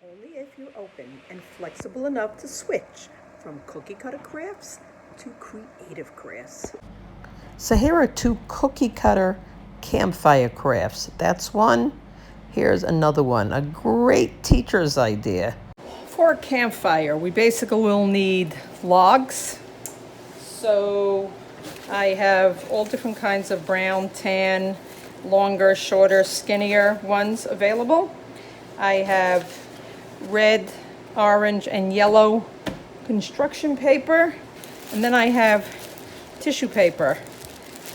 Only if you're open and flexible enough to switch from cookie cutter crafts to creative crafts. So here are two cookie cutter campfire crafts. That's one. Here's another one, a great teacher's idea. For a campfire, we basically will need logs. So I have all different kinds of brown, tan, longer, shorter, skinnier ones available. I have red, orange, and yellow construction paper, and then I have tissue paper.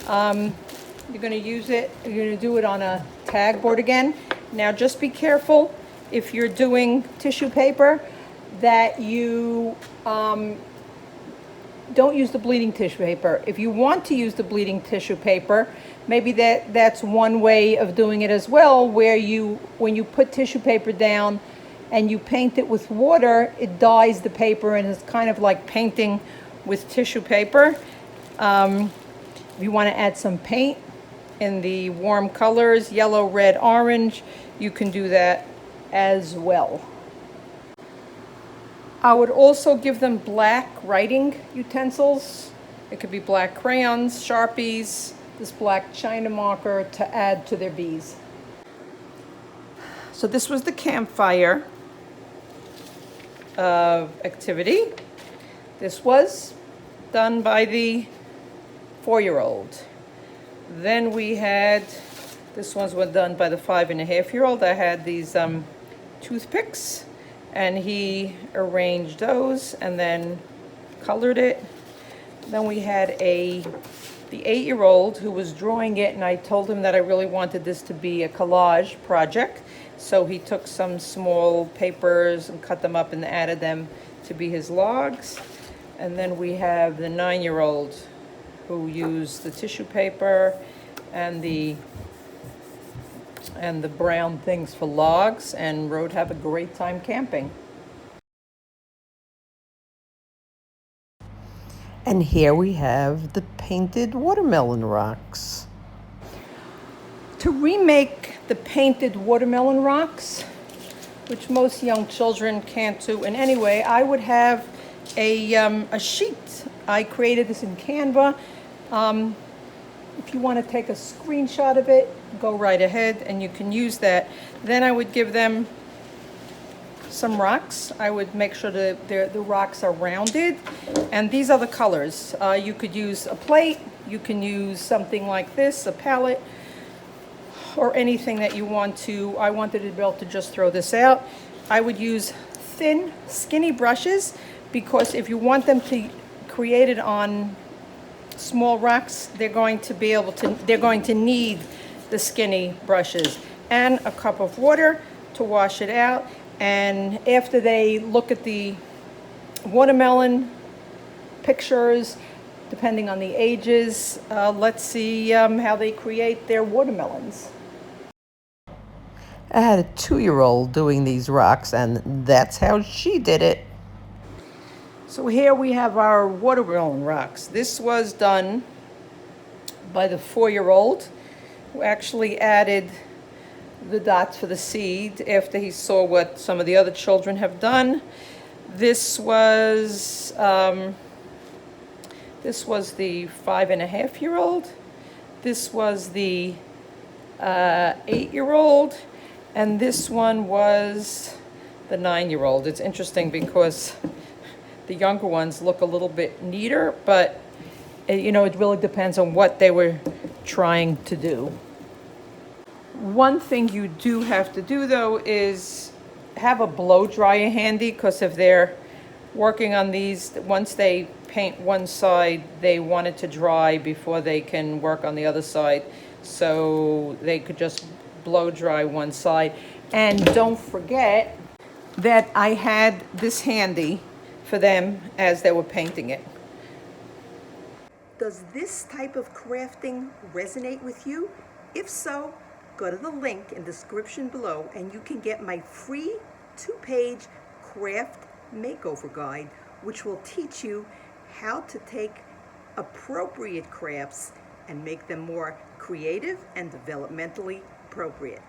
You're going to use it, you're going to do it on a tag board again. Now just be careful if you're doing tissue paper that you don't use the bleeding tissue paper. If you want to use the bleeding tissue paper, maybe that's one way of doing it as well, where when you put tissue paper down and you paint it with water, it dyes the paper and it's kind of like painting with tissue paper. If you want to add some paint in the warm colors, yellow, red, orange, you can do that as well. I would also give them black writing utensils. It could be black crayons, Sharpies, this black China marker to add to their bees. So this was the campfire activity. This was done by the 4-year-old. Then we had, this ones were done by the 5.5-year-old. I had these toothpicks, and he arranged those and then colored it. Then we had the 8-year-old who was drawing it, and I told him that I really wanted this to be a collage project. So he took some small papers and cut them up and added them to be his logs. And then we have the 9-year-old who used the tissue paper and the brown things for logs and wrote "Have a great time camping." And here we have the painted watermelon rocks. To remake the painted watermelon rocks, which most young children can't do in any way, I would have a sheet. I created this in Canva. If you want to take a screenshot of it, go right ahead and you can use that. Then I would give them some rocks. I would make sure that the rocks are rounded, and these are the colors. You could use a plate, you can use something like this, a palette, or anything that you want to. I wanted to be able to just throw this out. I would use thin, skinny brushes, because if you want them to create it on small rocks, they're going to need the skinny brushes and a cup of water to wash it out. And after they look at the watermelon pictures, depending on the ages, let's see how they create their watermelons. I had a 2-year-old doing these rocks, and that's how she did it. So here we have our watermelon rocks. This was done by the 4-year-old who actually added the dots for the seed after he saw what some of the other children have done. This was the 5.5-year-old. This was the 8-year-old. And this one was the 9-year-old. It's interesting because the younger ones look a little bit neater, but it really depends on what they were trying to do. One thing you do have to do, though, is have a blow dryer handy, because if they're working on these, once they paint one side, they want it to dry before they can work on the other side. So they could just blow dry one side. And don't forget that I had this handy for them as they were painting it. Does this type of crafting resonate with you? If so, go to the link in the description below and you can get my free 2-page craft makeover guide, which will teach you how to take appropriate crafts and make them more creative and developmentally appropriate.